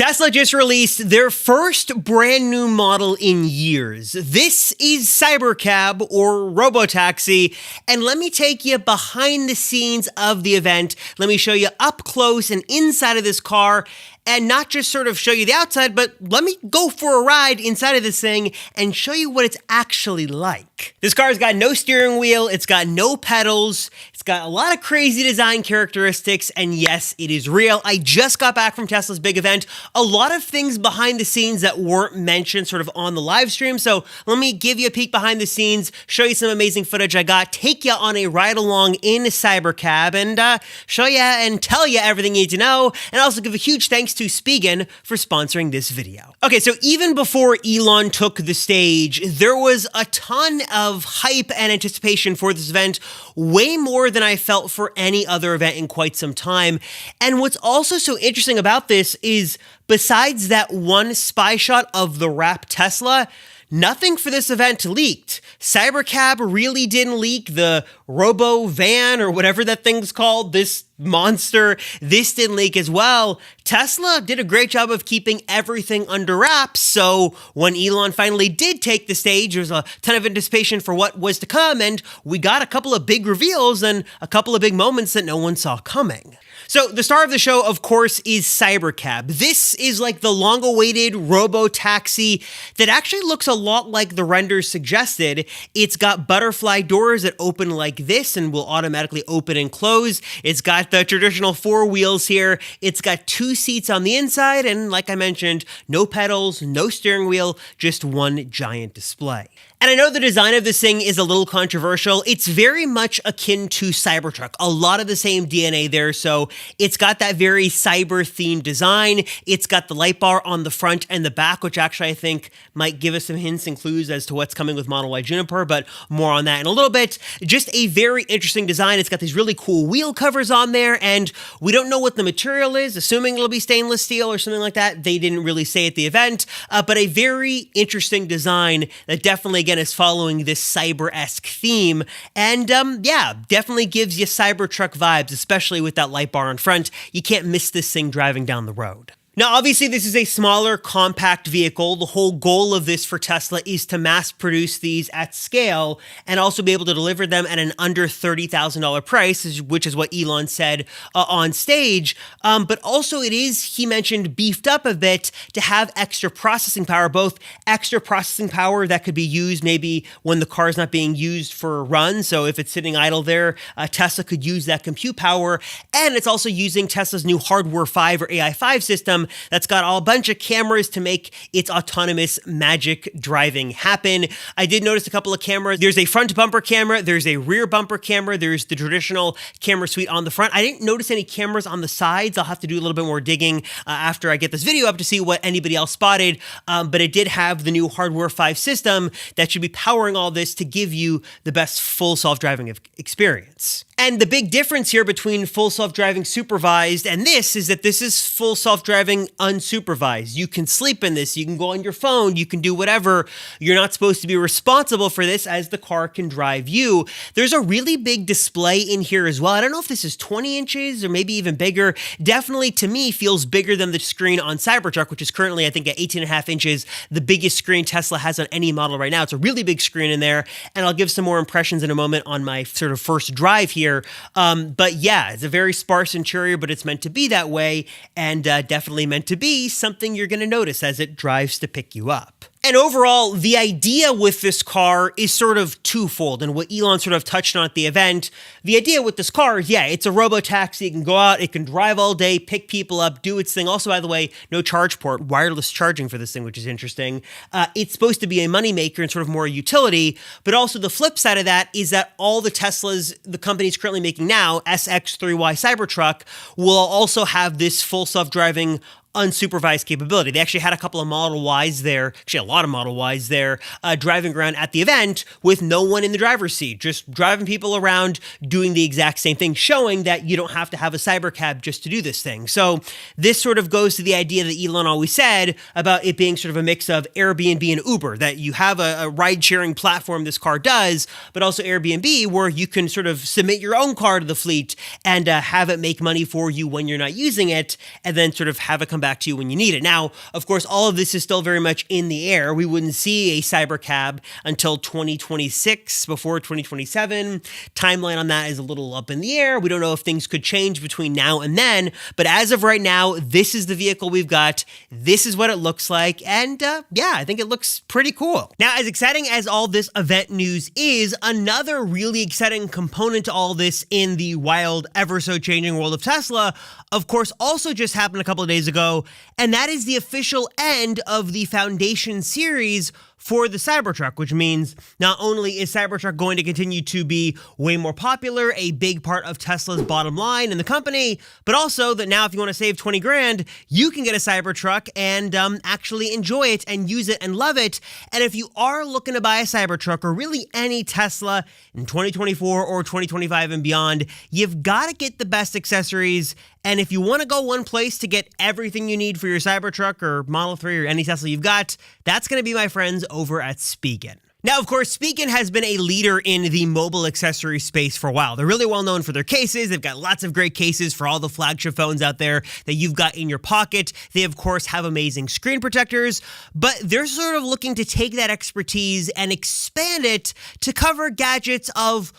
Tesla just released their first brand new model in years. This is CyberCab, or Robotaxi, and let me take you behind the scenes of the event. Let me show you up close and inside of this car, and not just sort of show you the outside, but let me go for a ride inside of this thing and show you what it's actually like. This car's got no steering wheel, it's got no pedals, it's got a lot of crazy design characteristics, and yes, it is real. I just got back from Tesla's big event. A lot of things behind the scenes that weren't mentioned sort of on the live stream, so let me give you a peek behind the scenes, show you some amazing footage I got, take you on a ride along in CyberCab, and show you and tell you everything you need to know, and also give a huge thanks to Spigen for sponsoring this video. Okay, so even before Elon took the stage, there was a ton of hype and anticipation for this event, way more than I felt for any other event in quite some time. And what's also so interesting about this is, besides that one spy shot of the wrap Tesla, nothing for this event leaked. CyberCab really didn't leak. The Robo van, or whatever that thing's called, this monster, this didn't leak as well. Tesla did a great job of keeping everything under wraps, so when Elon finally did take the stage, there was a ton of anticipation for what was to come, and we got a couple of big reveals and a couple of big moments that no one saw coming. So the star of the show, of course, is CyberCab. This is like the long-awaited Robotaxi that actually looks a lot like the renders suggested. It's got butterfly doors that open like this and will automatically open and close. It's got the traditional four wheels here. It's got two seats on the inside, and like I mentioned, no pedals, no steering wheel, just one giant display. And I know the design of this thing is a little controversial. It's very much akin to Cybertruck. A lot of the same DNA there, so it's got that very cyber-themed design. It's got the light bar on the front and the back, which actually I think might give us some hints and clues as to what's coming with Model Y Juniper, but more on that in a little bit. Just a very interesting design. It's got these really cool wheel covers on there, and we don't know what the material is, assuming it'll be stainless steel or something like that. They didn't really say at the event, but a very interesting design that definitely, again, is following this cyber-esque theme, and yeah, definitely gives you Cybertruck vibes, especially with that light bar on front. You can't miss this thing driving down the road. Now, obviously, this is a smaller, compact vehicle. The whole goal of this for Tesla is to mass produce these at scale and also be able to deliver them at an under $30,000 price, which is what Elon said on stage. But also it is, he mentioned, beefed up a bit to have extra processing power, both extra processing power that could be used maybe when the car is not being used for a run. So if it's sitting idle there, Tesla could use that compute power. And it's also using Tesla's new Hardware 5 or AI5 system that's got a bunch of cameras to make its autonomous magic driving happen. I did notice a couple of cameras. There's a front bumper camera, there's a rear bumper camera, there's the traditional camera suite on the front. I didn't notice any cameras on the sides. I'll have to do a little bit more digging after I get this video up to see what anybody else spotted, but it did have the new Hardware 5 system that should be powering all this to give you the best full self-driving experience. And the big difference here between full self-driving supervised and this is that this is full self-driving unsupervised. You can sleep in this, you can go on your phone, you can do whatever. You're not supposed to be responsible for this, as the car can drive you. There's a really big display in here as well. I don't know if this is 20 inches or maybe even bigger. Definitely, to me, feels bigger than the screen on Cybertruck, which is currently, I think, at 18.5 inches, the biggest screen Tesla has on any model right now. It's a really big screen in there, and I'll give some more impressions in a moment on my sort of first drive here. But yeah, it's a very sparse interior, but it's meant to be that way, and definitely meant to be something you're going to notice as it drives to pick you up. And overall, the idea with this car is sort of twofold, and what Elon sort of touched on at the event. The idea with this car is, yeah, it's a robotaxi. It can go out, it can drive all day, pick people up, do its thing. Also, by the way, no charge port, wireless charging for this thing, which is interesting. It's supposed to be a moneymaker and sort of more utility, but also the flip side of that is that all the Teslas the company's currently making now, SX3Y Cybertruck, will also have this full self-driving unsupervised capability. They actually had a couple of Model Ys there, actually a lot of Model Ys there, driving around at the event with no one in the driver's seat, just driving people around doing the exact same thing, showing that you don't have to have a cybercab just to do this thing. So this sort of goes to the idea that Elon always said about it being sort of a mix of Airbnb and Uber, that you have a ride-sharing platform, this car does, but also Airbnb, where you can sort of submit your own car to the fleet and have it make money for you when you're not using it, and then sort of have a company come back to you when you need it. Now, of course, all of this is still very much in the air. We wouldn't see a CyberCab until 2026, before 2027. Timeline on that is a little up in the air. We don't know if things could change between now and then, but as of right now, this is the vehicle we've got. This is what it looks like, and yeah, I think it looks pretty cool. Now, as exciting as all this event news is, another really exciting component to all this in the wild, ever so changing world of Tesla, of course, also just happened a couple of days ago, and that is the official end of the Foundation series for the Cybertruck, which means not only is Cybertruck going to continue to be way more popular, a big part of Tesla's bottom line in the company, but also that now if you want to save 20 grand, you can get a Cybertruck and actually enjoy it and use it and love it. And if you are looking to buy a Cybertruck or really any Tesla in 2024 or 2025 and beyond, you've got to get the best accessories. And if you want to go one place to get everything you need for your Cybertruck or Model 3 or any Tesla you've got, that's going to be my friends over at Spigen. Now, of course, Spigen has been a leader in the mobile accessory space for a while. They're really well known for their cases. They've got lots of great cases for all the flagship phones out there that you've got in your pocket. They, of course, have amazing screen protectors, but they're sort of looking to take that expertise and expand it to cover gadgets of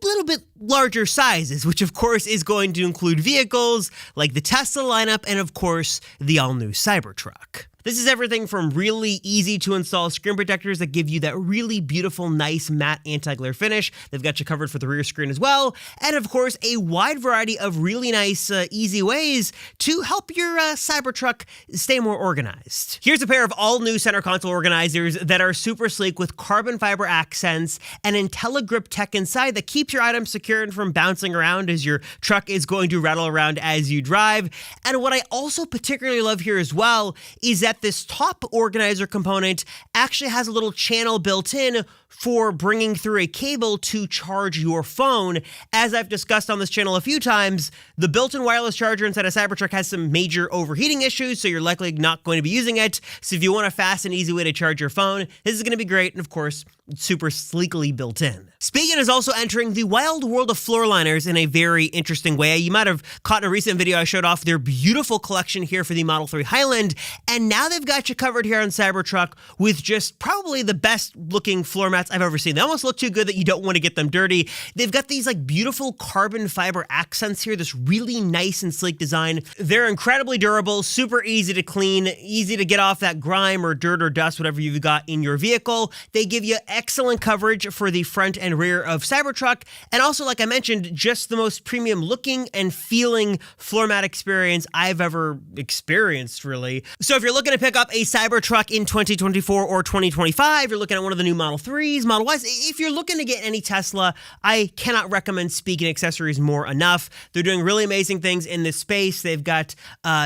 little bit larger sizes, which of course is going to include vehicles like the Tesla lineup and of course the all-new Cybertruck. This is everything from really easy to install screen protectors that give you that really beautiful, nice matte anti-glare finish. They've got you covered for the rear screen as well. And of course, a wide variety of really nice, easy ways to help your Cybertruck stay more organized. Here's a pair of all new center console organizers that are super sleek with carbon fiber accents and IntelliGrip tech inside that keeps your items secure and from bouncing around as your truck is going to rattle around as you drive. And what I also particularly love here as well is that this top organizer component actually has a little channel built in for bringing through a cable to charge your phone. As I've discussed on this channel a few times, the built-in wireless charger inside a Cybertruck has some major overheating issues, so you're likely not going to be using it. So if you want a fast and easy way to charge your phone, this is going to be great, and of course, super sleekly built in. Spigen is also entering the wild world of floor liners in a very interesting way. You might have caught in a recent video I showed off their beautiful collection here for the Model 3 Highland, and now they've got you covered here on Cybertruck with just probably the best looking floor mats I've ever seen. They almost look too good that you don't want to get them dirty. They've got these like beautiful carbon fiber accents here, this really nice and sleek design. They're incredibly durable, super easy to clean, easy to get off that grime or dirt or dust, whatever you've got in your vehicle. They give you excellent coverage for the front and rear of Cybertruck, and also, like I mentioned, just the most premium looking and feeling floor mat experience I've ever experienced, really. So if you're looking to pick up a Cybertruck in 2024 or 2025, you're looking at one of the new Model 3s, Model Ys. If you're looking to get any Tesla, I cannot recommend Spigen accessories more enough. They're doing really amazing things in this space. They've got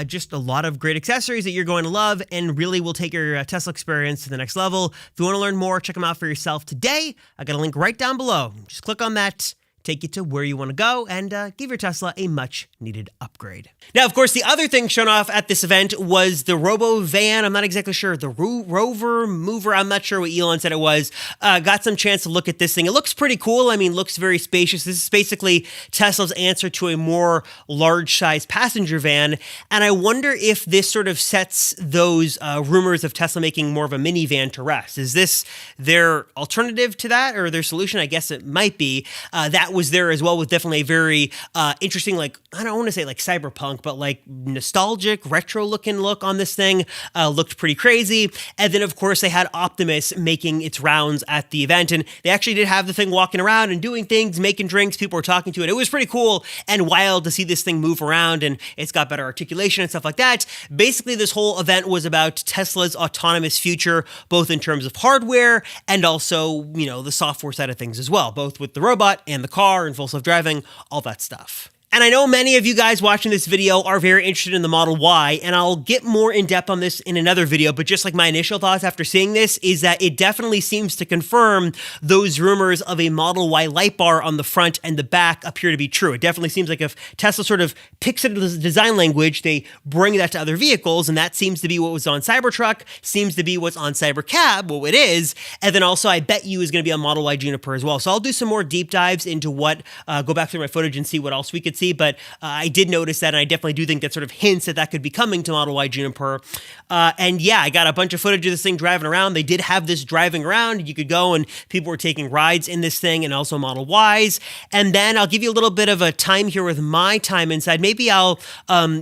just a lot of great accessories that you're going to love and really will take your Tesla experience to the next level. If you want to learn more, check them out for yourself today. I got a link right down below. Just click on that, take you to where you want to go, and give your Tesla a much-needed upgrade. Now, of course, the other thing shown off at this event was the Robo Van. I'm not exactly sure. The Rover Mover. I'm not sure what Elon said it was. Got some chance to look at this thing. It looks pretty cool. I mean, looks very spacious. This is basically Tesla's answer to a more large-size passenger van, and I wonder if this sort of sets those rumors of Tesla making more of a minivan to rest. Is this their alternative to that, or their solution? I guess it might be. That was there as well, with definitely a very interesting, like, I don't want to say like cyberpunk, but like nostalgic, retro looking look on this thing. Looked pretty crazy. And then of course they had Optimus making its rounds at the event, and they actually did have the thing walking around and doing things, making drinks, people were talking to it. It was pretty cool and wild to see this thing move around, and it's got better articulation and stuff like that. Basically, this whole event was about Tesla's autonomous future, both in terms of hardware and also, you know, the software side of things as well, both with the robot and the car and full self-driving, all that stuff. And I know many of you guys watching this video are very interested in the Model Y, and I'll get more in depth on this in another video, but just like my initial thoughts after seeing this is that it definitely seems to confirm those rumors of a Model Y light bar on the front and the back appear to be true. It definitely seems like if Tesla sort of picks it as a design language, they bring that to other vehicles, and that seems to be what was on Cybertruck, seems to be what's on CyberCab, well, it is, and then also I bet you is going to be on Model Y Juniper as well. So I'll do some more deep dives into what, go back through my footage and see what else we could see Robotaxi, but I did notice that, and I definitely do think that sort of hints that could be coming to Model Y Juniper. And yeah, I got a bunch of footage of this thing driving around. They did have this driving around. You could go and people were taking rides in this thing, and also Model Ys. And then I'll give you a little bit of a time here with my time inside. Maybe I'll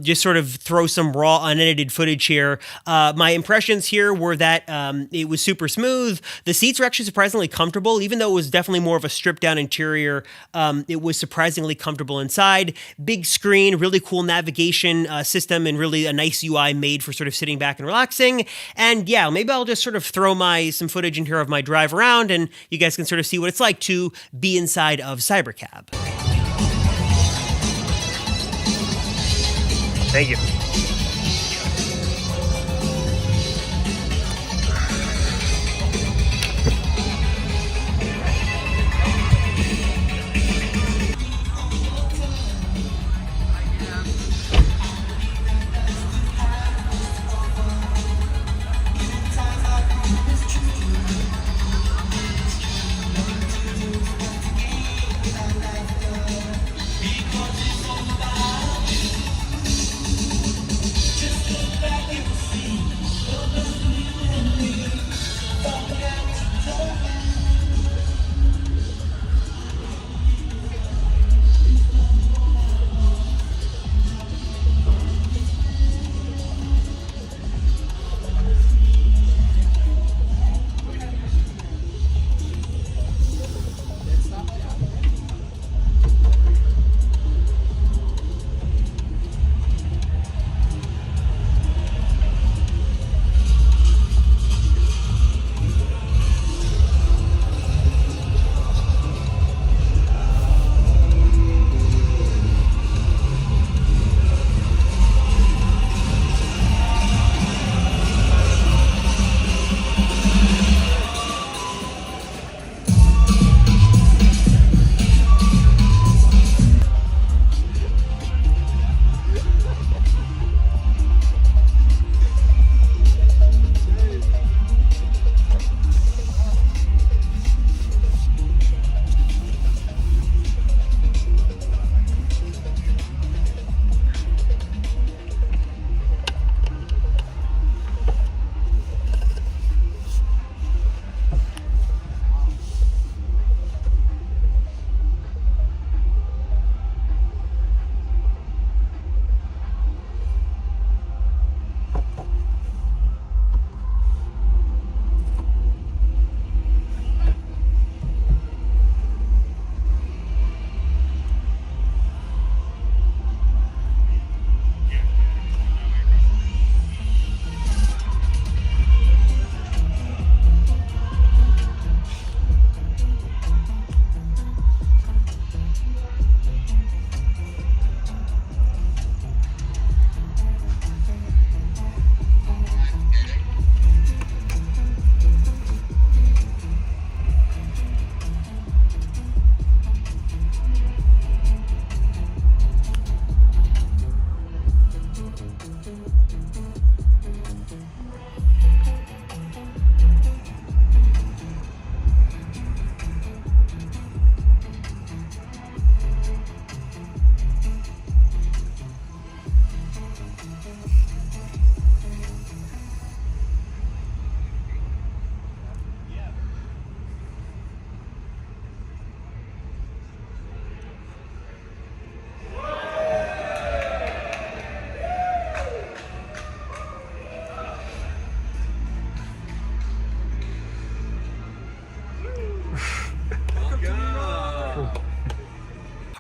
just sort of throw some raw, unedited footage here. My impressions here were that it was super smooth. The seats were actually surprisingly comfortable, even though it was definitely more of a stripped down interior. It was surprisingly comfortable inside. Big screen, really cool navigation system, and really a nice UI made for sort of sitting back and relaxing. And yeah, maybe I'll just sort of throw some footage in here of my drive around, and you guys can sort of see what it's like to be inside of CyberCab. Thank you.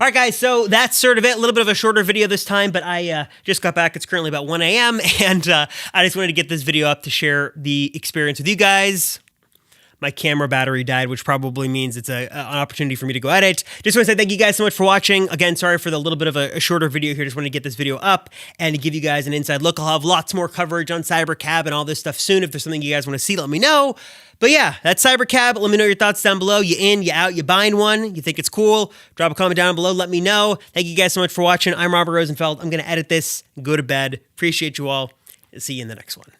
All right, guys, so that's sort of it. A little bit of a shorter video this time, but I just got back. It's currently about 1 a.m., and I just wanted to get this video up to share the experience with you guys. My camera battery died, which probably means it's an opportunity for me to go edit. Just want to say thank you guys so much for watching. Again, sorry for the little bit of a shorter video here. Just want to get this video up and to give you guys an inside look. I'll have lots more coverage on CyberCab and all this stuff soon. If there's something you guys want to see, let me know. But yeah, that's CyberCab. Let me know your thoughts down below. You in, you out, you buying one, you think it's cool, drop a comment down below. Let me know. Thank you guys so much for watching. I'm Robert Rosenfeld. I'm going to edit this, go to bed. Appreciate you all. See you in the next one.